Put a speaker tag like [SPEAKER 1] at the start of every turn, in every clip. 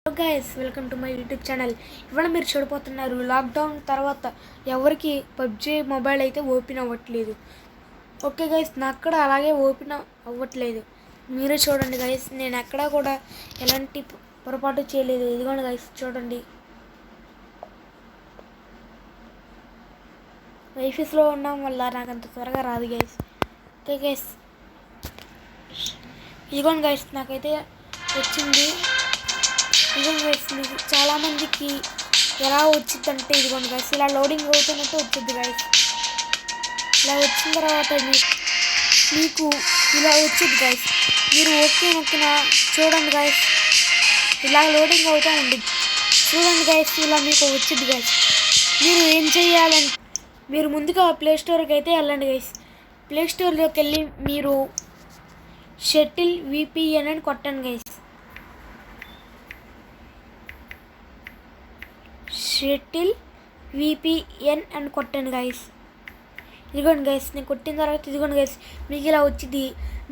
[SPEAKER 1] Hello guys, welcome to my YouTube channel. ఇవాళ మీరు చూడబోతున్నారు లాక్డౌన్ తర్వాత ఎవరికి పబ్జీ మొబైల్ అయితే ఓపెన్ అవ్వట్లేదు. ఓకే గైస్, నాకు కూడా అలాగే ఓపెన్ అవ్వట్లేదు. మీరే చూడండి గైస్, నేను ఎక్కడా కూడా ఎలాంటి పొరపాటు చేయలేదు. ఇదిగోండి గైస్, చూడండి. వైఫీస్లో ఉండడం వల్ల నాకు అంత త్వరగా రాదు గైస్. ఓకే గైస్, ఇదిగోండి గైస్, నాకైతే వచ్చింది. ఇదిగోండి గైస్, మీకు చాలామందికి ఎలా వచ్చిందంటే ఇదిగోండి గైస్, ఇలా లోడింగ్ అవుతున్నట్టు వచ్చింది గైస్. ఇలా వచ్చిన తర్వాత మీకు ఇలా వచ్చింది గైస్. మీరు ఓకే నొక్కిన చూడండి గైస్, ఇలా లోడింగ్ అవుతూ ఉంటుంది. చూడండి గైస్, ఇలా మీకు వచ్చింది గైస్. మీరు ఏం చేయాలంటే మీరు ముందుగా ప్లేస్టోర్కి అయితే వెళ్ళండి గైస్. ప్లేస్టోర్లోకి వెళ్ళి మీరు షటిల్ విపిఎన్ అని కొట్టండి గైస్. షటిల్ విపిఎన్ అని కొట్టండి గైస్. ఇదిగోండి గైస్, నేను కొట్టిన తర్వాత ఇదిగోండి గైస్, మీకు ఇలా వచ్చింది.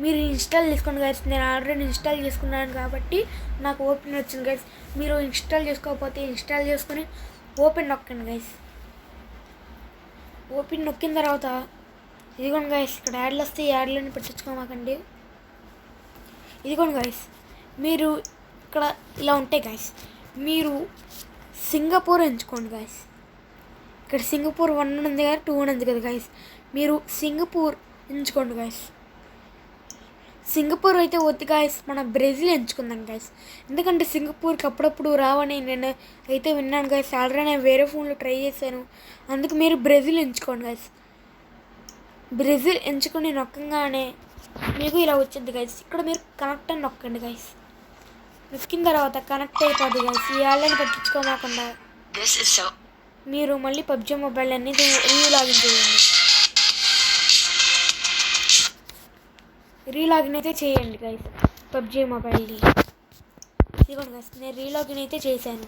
[SPEAKER 1] మీరు ఇన్స్టాల్ చేసుకోండి గైస్. నేను ఆల్రెడీ ఇన్స్టాల్ చేసుకున్నాను కాబట్టి నాకు ఓపెన్ వచ్చింది గైస్. మీరు ఇన్స్టాల్ చేసుకోకపోతే ఇన్స్టాల్ చేసుకొని ఓపెన్ నొక్కండి గైస్. ఓపెన్ నొక్కిన తర్వాత ఇదిగోండి గైస్, ఇక్కడ యాడ్లు వస్తే యాడ్లని పెట్టించుకోమాకండి. ఇదిగోండి గైస్, మీరు ఇక్కడ ఇలా ఉంటాయి గైస్. మీరు సింగపూర్ ఎంచుకోండి గైస్. ఇక్కడ సింగపూర్ 1 ఉంది కదా, 2 ఉంది కదా గైస్. మీరు సింగపూర్ ఎంచుకోండి గైస్. సింగపూర్ అయితే వద్దు గైస్, మన బ్రెజిల్ ఎంచుకుందాం గైస్. ఎందుకంటే సింగపూర్కి అప్పుడప్పుడు రావని నేను అయితే విన్నాను గైస్. ఆల్రెడీ నేను వేరే ఫోన్లో ట్రై చేశాను. అందుకు మీరు బ్రెజిల్ ఎంచుకోండి గైస్. బ్రెజిల్ ఎంచుకొని నొక్కగానే మీకు ఇలా వచ్చింది గైస్. ఇక్కడ మీరు కనెక్ట్ అని నొక్కండి గైస్. నొక్కిన తర్వాత కనెక్ట్ అయిపోద్ది గైస్. ఈ ఆన్లైన్ పట్టించుకోమాకుండా మీరు మళ్ళీ పబ్జీ మొబైల్ అనేది రీలాగిన్ చేయండి. రీలాగిన్ అయితే చేయండి గైస్ పబ్జీ మొబైల్ని. ఇదిగోండి గైస్, నేను రీలాగిన్ అయితే చేశాను.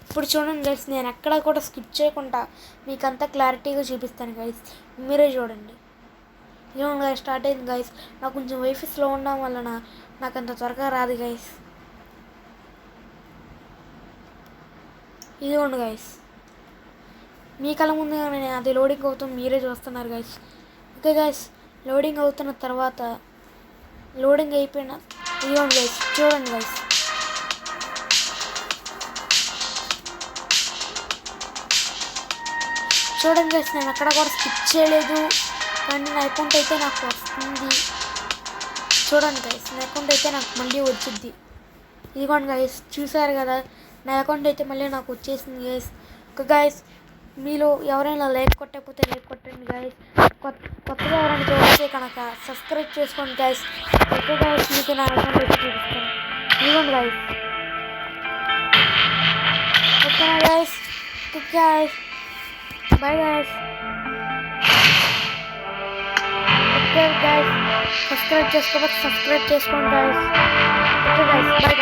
[SPEAKER 1] ఇప్పుడు చూడండి గైస్, నేను ఎక్కడ కూడా స్కిప్ చేయకుండా మీకు అంతా క్లారిటీగా చూపిస్తాను గైస్. మీరే చూడండి. ఇదిగోండి గైస్, స్టార్ట్ అయింది గైస్. నాకు కొంచెం వైఫై స్లో ఉండడం వలన నాకు అంత త్వరగా రాదు గైస్. ఇదిగోండి గైస్, మీ కళ్ళ ముందుగానే అది లోడింగ్ అవుతుంది, మీరే చూస్తున్నారు గైస్. ఓకే గైస్, లోడింగ్ అవుతున్న తర్వాత లోడింగ్ అయిపోయిన ఇదిగోండి గైస్, చూడండి గైస్. చూడండి గైస్, నేను అక్కడ కూడా స్కిప్ చేయలేదు, కానీ నా అకౌంట్ అయితే నాకు వస్తుంది. చూడండి గైస్, నా అకౌంట్ అయితే నాకు మళ్ళీ వచ్చింది. ఇదిగోండి గైస్, చూసారు కదా, నా అకౌంట్ అయితే మళ్ళీ నాకు వచ్చేసింది గైస్. ఓకే గైస్, మీలో ఎవరైనా లైక్ కొట్టకపోతే లైక్ కొట్టండి గైస్. కొత్తగా ఎవరైనా చూస్తే కనుక సబ్స్క్రైబ్ చేసుకోండి గైస్. ఓకే గైస్, మీకు నా అకౌంట్ వచ్చి చూపిస్తాను. ఇదిగోండి గైస్. ఓకేనా guys? Okay guys, bye guys. Okay guys, subscribe చేసుకోకపోతే సబ్స్క్రైబ్ చేసుకోండి గైస్. Okay guys, bye.